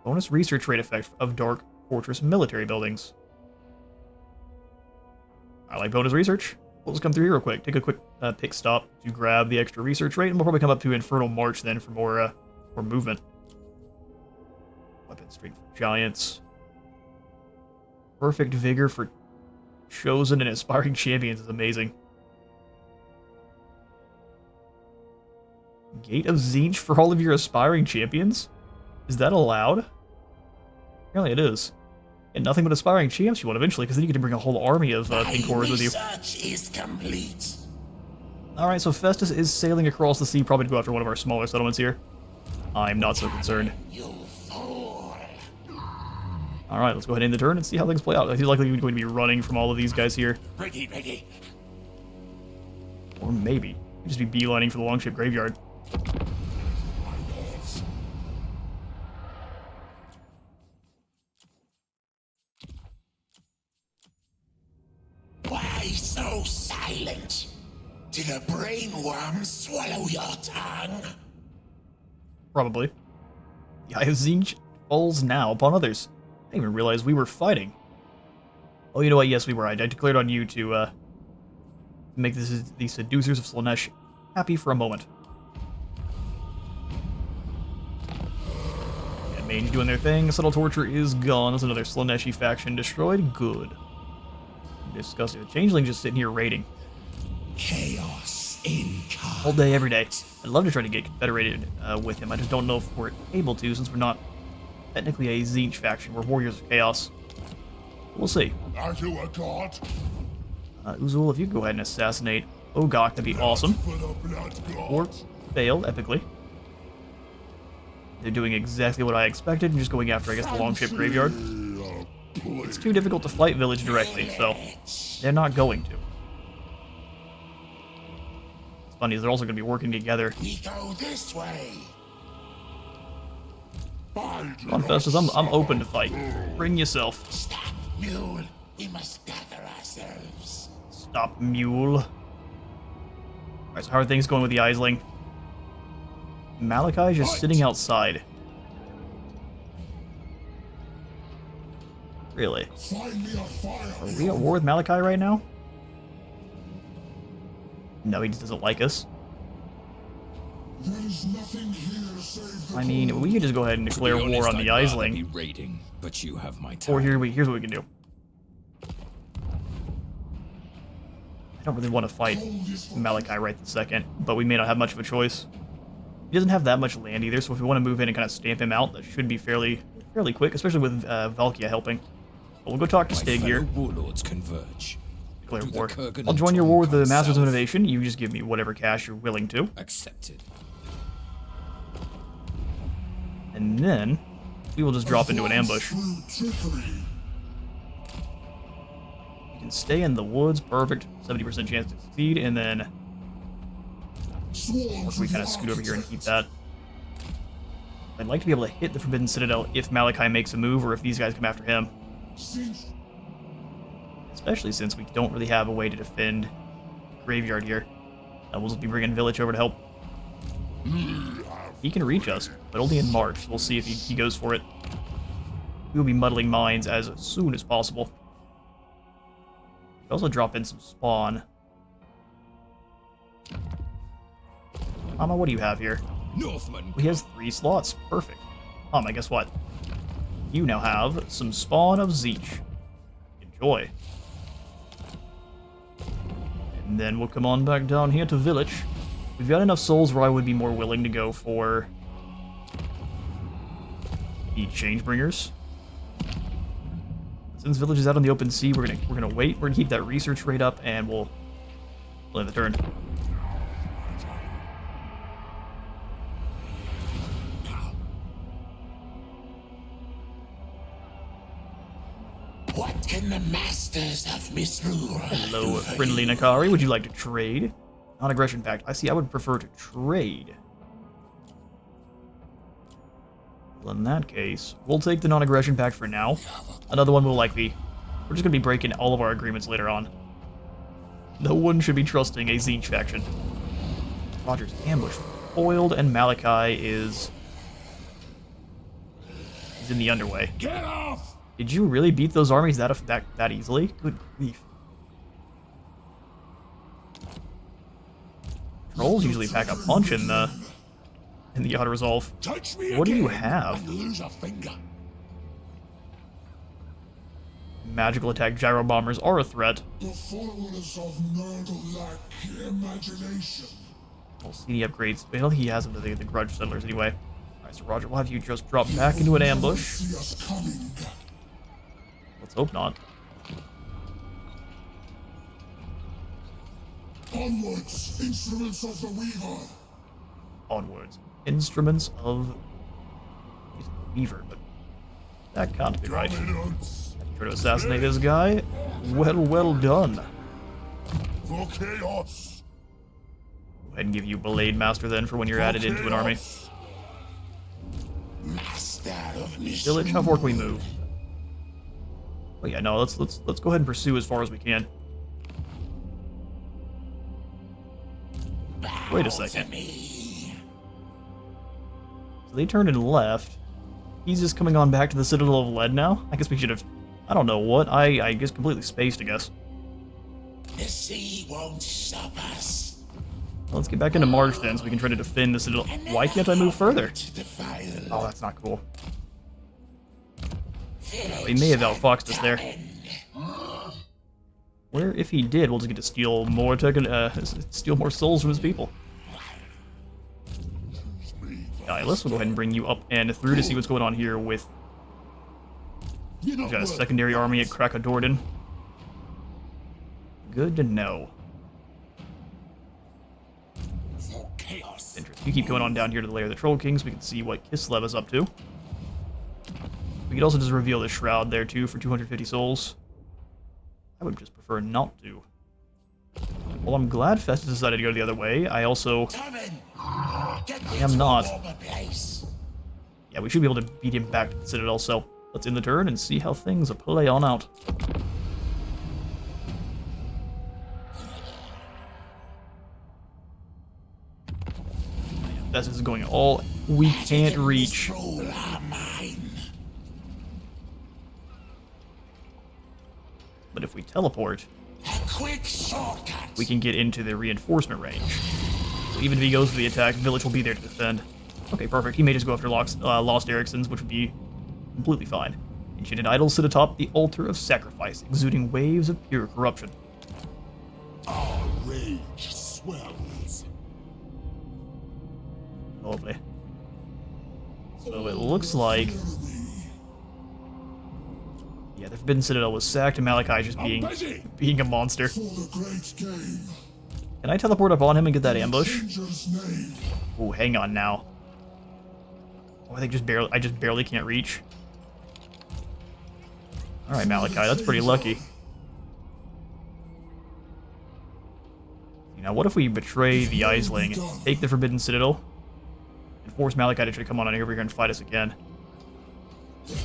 Speaker 1: Bonus research rate effect of Dark Fortress military buildings. I like bonus research. We'll just come through here real quick. Take a quick pick stop to grab the extra research rate, and we'll probably come up to Infernal March then for more movement. Weapon strength for giants. Perfect vigor for chosen and aspiring champions is amazing. Gate of Zinch for all of your aspiring champions? Is that allowed? Apparently it is. And nothing but aspiring champs you want eventually, because then you get to bring a whole army of pink horrors with you.
Speaker 4: Research is complete.
Speaker 1: Alright, so Festus is sailing across the sea, probably to go after one of our smaller settlements here. I'm not so concerned.
Speaker 4: You fool.
Speaker 1: Alright, let's go ahead and end the turn and see how things play out. He's likely going to be running from all of these guys here.
Speaker 4: Ready.
Speaker 1: Or maybe. Just be beelining for the longship graveyard.
Speaker 4: Why so silent? Did a brainworm swallow your tongue?
Speaker 1: Probably. The Eye of Zinch falls now upon others. I didn't even realize we were fighting. Oh, you know what? Yes, we were. I declared on you to make the seducers of Slaanesh happy for a moment. And Mange doing their thing. Subtle Torture is gone. There's another Slaaneshi faction destroyed. Good. Disgusting. The Changeling just sitting here raiding.
Speaker 4: Chaos incarnate.
Speaker 1: All day, every day. I'd love to try to get confederated with him. I just don't know if we're able to, since we're not technically a Zinch faction. We're Warriors of Chaos. We'll see.
Speaker 2: Are you a god?
Speaker 1: Uzul, if you could go ahead and assassinate Ogok, that'd be awesome.
Speaker 2: For the blood god.
Speaker 1: Or fail, epically. They're doing exactly what I expected, and just going after, I guess, the longship graveyard. It's too difficult to fight Vilitch directly, so they're not going to. It's funny, they're also going to be working together.
Speaker 4: We go this way.
Speaker 1: Come on, Festus, I'm open to fight. Bring yourself.
Speaker 4: Stop, mule. We must gather ourselves.
Speaker 1: Stop, mule. Alright, so how are things going with the Aisling? Malachi just sitting outside. Really?
Speaker 2: Find me a fire.
Speaker 1: Are we at war with Malachi right now? No, he just doesn't like us.
Speaker 2: There is nothing here save the
Speaker 1: I mean, we could just go ahead and declare war on the Aisling.
Speaker 5: Raiding, but you have my time.
Speaker 1: Or here's what we can do. I don't really want to fight Malachi right this second, but we may not have much of a choice. He doesn't have that much land either, so if we want to move in and kind of stamp him out, that should be fairly quick, especially with Valkia helping. But we'll go talk to Stig here.
Speaker 5: Warlords converge.
Speaker 1: Declare
Speaker 5: Do the
Speaker 1: war.
Speaker 5: Kurgan
Speaker 1: I'll join
Speaker 5: and
Speaker 1: your war with the
Speaker 5: Tonkan
Speaker 1: Masters of
Speaker 5: south.
Speaker 1: Innovation. You just give me whatever cash you're willing to.
Speaker 5: Accepted.
Speaker 1: And then we will just drop into an ambush.
Speaker 2: through trickery.
Speaker 1: You can stay in the woods, perfect. 70% chance to succeed, and then
Speaker 2: Swarms
Speaker 1: we kind of scoot over here and keep that. I'd like to be able to hit the Forbidden Citadel if Malachi makes a move or if these guys come after him. Especially since we don't really have a way to defend the graveyard here. We'll just be bringing Vilitch over to help. He can reach us, but only in March. We'll see if he goes for it. we will be muddling mines as soon as possible. We also drop in some spawn. Hama, what do you have here?
Speaker 5: Northman.
Speaker 1: He has 3 slots. Perfect. Hama, guess what? You now have some spawn of Zeech. Enjoy. And then we'll come on back down here to Vilitch. We've got enough souls where I would be more willing to go for the Changebringers. Since Vilitch is out on the open sea, we're gonna wait. We're gonna keep that research rate up, and we'll end the turn.
Speaker 4: What can the masters of Misrule
Speaker 1: Hello, friendly Nakari. Would you like to trade? Non-aggression pact. I see. I would prefer to trade. Well, in that case, we'll take the non-aggression pact for now. Another one will likely. We're just gonna be breaking all of our agreements later on. No one should be trusting a Zeech faction. Roger's ambush foiled, and Malachi is in the underway.
Speaker 2: Get off!
Speaker 1: Did you really beat those armies that easily? Good grief. Trolls usually pack a punch in the auto-resolve.
Speaker 2: Touch me
Speaker 1: What do you
Speaker 2: again
Speaker 1: have?
Speaker 2: and lose a finger.
Speaker 1: Magical attack gyro bombers are a threat.
Speaker 2: The followers of Nurgle lack imagination.
Speaker 1: Well, CD upgrades. I don't think he has them to the grudge settlers anyway. Alright, so Roger, we'll have you just drop back into an ambush.
Speaker 2: See us coming.
Speaker 1: Let's hope not.
Speaker 2: Onwards, instruments of the Weaver.
Speaker 1: Onwards. Instruments of Weaver, but that can't be right.
Speaker 2: Dominance
Speaker 1: Try to assassinate this guy. Well done.
Speaker 2: for chaos.
Speaker 1: Go ahead and give you Blade Master then for when you're added into an army.
Speaker 4: Master of
Speaker 1: Village, how far can we move? Oh yeah, no, let's go ahead and pursue as far as we can. Wait a second. So they turned and left. He's just coming on back to the Citadel of Lead now? I guess we should have... I don't know what. I guess completely spaced, I guess.
Speaker 4: The sea won't stop us.
Speaker 1: Well, let's get back into March then so we can try to defend the Citadel. Why can't I move further? Oh, that's not cool. He may have outfoxed us there. Where, if he did, we'll just get to steal more steal more souls from his people. Let's go ahead and bring you up and through to see what's going on here with... We've got a secondary army at Krakadorden. Good to know. Interesting. You keep going on down here to the lair of the Troll Kings. We can see what Kislev is up to. We could also just reveal the Shroud there too for 250 souls. I would just prefer not to. Well, I'm glad Festus decided to go the other way. I also am not. Yeah, we should be able to beat him back to the Citadel, so let's end the turn and see how things play on out. Festus is going all we can't reach. But if we teleport, we can get into the reinforcement range. So even if he goes for the attack, Vilitch will be there to defend. Okay, perfect. He may just go after Lost Ericsson's, which would be completely fine. Enchanted idols sit atop the altar of sacrifice, exuding waves of pure corruption.
Speaker 2: Our rage swells.
Speaker 1: Lovely. So it looks like... Yeah, the Forbidden Citadel was sacked, and Malachi just being a monster.
Speaker 2: For the great game.
Speaker 1: Can I teleport up on him and get that ambush?
Speaker 2: Dangerous name.
Speaker 1: Oh, hang on now. Oh, I just barely can't reach. Alright, Malachi, that's pretty lucky. Now, what if we betray the Aisling, take the Forbidden Citadel, and force Malachi to try to come on over here and fight us again?
Speaker 2: Try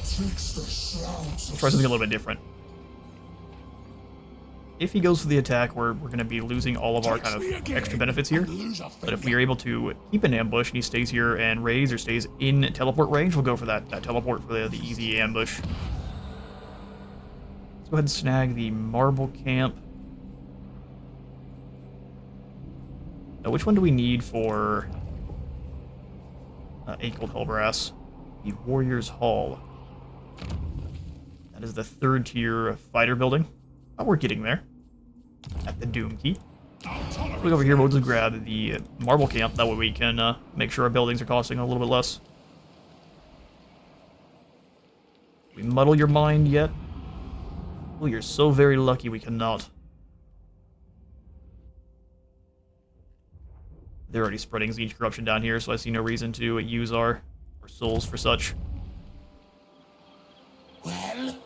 Speaker 1: something a little bit different. if he goes for the attack, we're going to be losing all of our kind of extra benefits here. But if we are able to keep an ambush and he stays here and raise or stays in teleport range, we'll go for that teleport for the easy ambush. Let's go ahead and snag the marble camp. Now, which one do we need for Ankle Hellbrass? The Warrior's Hall. That is the 3rd tier fighter building. Oh, we're getting there. At the Doom Keep. Look over here, we'll just grab the marble camp. That way we can make sure our buildings are costing a little bit less. We muddle your mind yet? Oh, you're so very lucky we cannot. They're already spreading Siege Corruption down here, so I see no reason to use our souls for such.
Speaker 4: Well,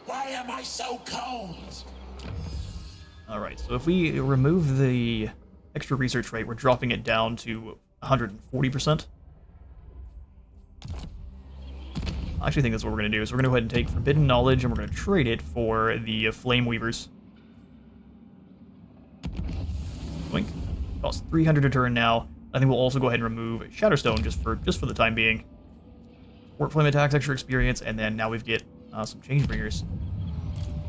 Speaker 4: why am I so cold?
Speaker 1: Alright, so if we remove the extra research rate, we're dropping it down to 140%. I actually think that's what we're going to do. So we're going to go ahead and take Forbidden Knowledge, and we're going to trade it for the Flame Weavers. Blink. Costs 300 a turn now. I think we'll also go ahead and remove Shatterstone just for the time being. Work Flame attacks, extra experience, and then now we get some Changebringers.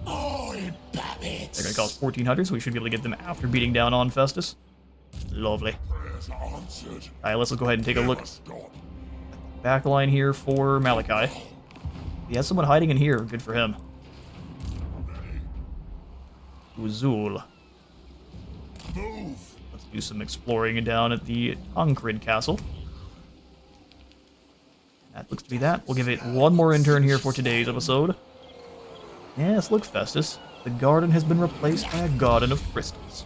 Speaker 1: They're going to cost 1400, so we should be able to get them after beating down on Festus. Lovely. Alright, let's go ahead and take a look at the back line here for Malachi. He has someone hiding in here. Good for him. Uzul. Let's do some exploring down at the Tancred Castle. That looks to be that. We'll give it one more intern here for today's episode. Yes, look, Festus. The garden has been replaced by a garden of crystals.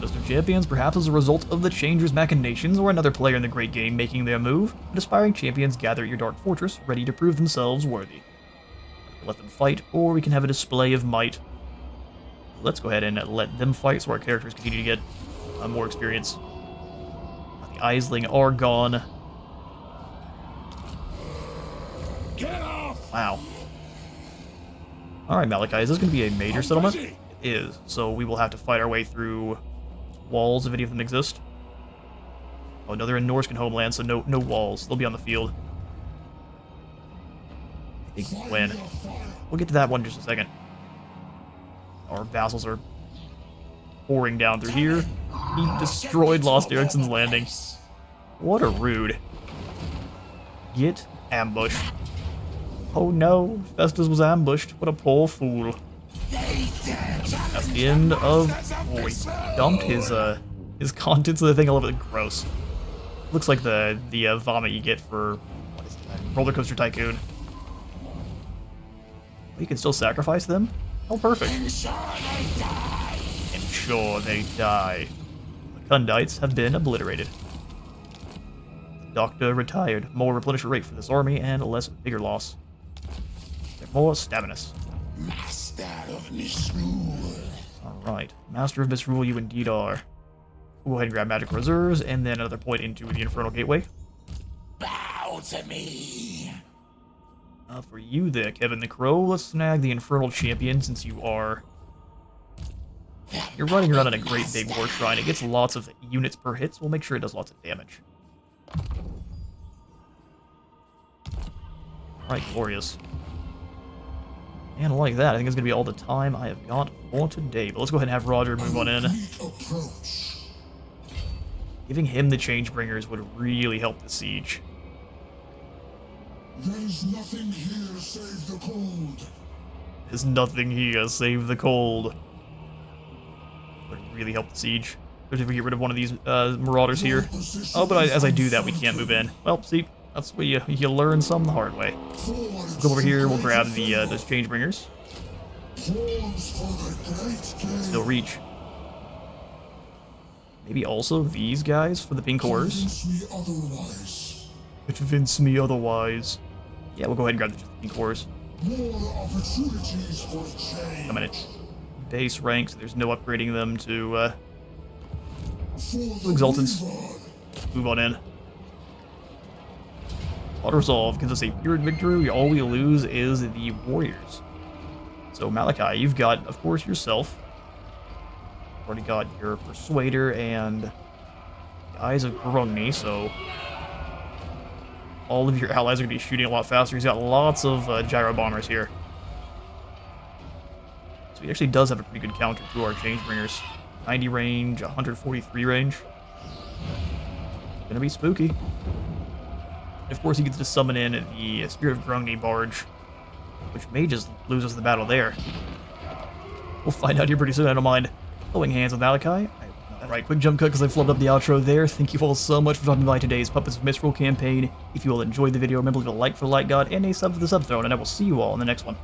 Speaker 1: List of champions, perhaps as a result of the Changer's machinations or another player in the great game making their move, but aspiring champions gather at your dark fortress, ready to prove themselves worthy. Let them fight, or we can have a display of might. Let's go ahead and let them fight so our characters continue to get more experience. The Aisling are gone. Wow. Alright, Malachi, is this going to be a major settlement? It is, so we will have to fight our way through walls if any of them exist. Oh no, they're in Norscan homeland, so no walls. They'll be on the field. I think we'll win. We'll get to that one in just a second. Our vassals are pouring down through here. He destroyed Lost Ericsson's landing. What a rude. Get ambushed. Oh no, Festus was ambushed. What a poor fool. That's the end of... Oh, he dumped his contents of the thing all over the gross. Looks like the vomit you get for... What is that? Roller Coaster Tycoon. You can still sacrifice them? Oh, perfect. Ensure they die. The Kundites have been obliterated. The Doctor retired. More replenishment rate for this army and a less bigger loss. They're more staminous.
Speaker 4: Master of Misrule.
Speaker 1: Alright. Master of Misrule, you indeed are. We'll go ahead and grab magic reserves and then another point into the Infernal Gateway.
Speaker 4: Bow to me.
Speaker 1: For you there, Kevin the Crow, let's snag the Infernal Champion since you are... You're running around in a great big war shrine. It gets lots of units per hit, so we'll make sure it does lots of damage. Alright, glorious. And like that, I think it's going to be all the time I have got for today. But let's go ahead and have Roger move on in. Giving him the Changebringers would really help the siege.
Speaker 2: There's nothing here save the cold.
Speaker 1: There's nothing here save the cold. Would really help the siege. Especially if we get rid of one of these marauders here. Oh, but as I do that, we can't move in. Well, see, that's where you learn some the hard way. We'll go over here, we'll grab those Changebringers. Still reach. Maybe also these guys for the pink horrors. Convince me otherwise. Yeah, we'll go ahead and grab the pink horrors. Coming at base ranks, there's no upgrading them to Exaltants. Move on in. Auto resolve gives us a Pyrrhic victory. All we lose is the warriors. So Malachi, you've got, of course, yourself. Already got your Persuader and the Eyes of Grungni, so all of your allies are going to be shooting a lot faster. He's got lots of gyro bombers here. So he actually does have a pretty good counter to our Changebringers. 90 range, 143 range. Gonna be spooky. And of course he gets to summon in the Spirit of Grungni Barge, which may just lose us the battle there. We'll find out here pretty soon, I don't mind. Flowing Hands with Malachi. Alright, quick jump cut because I flubbed up the outro there. Thank you all so much for dropping by today's Puppets of Misrule campaign. If you all enjoyed the video, remember to leave a like for the Light God and a sub for the Sub Throne, and I will see you all in the next one.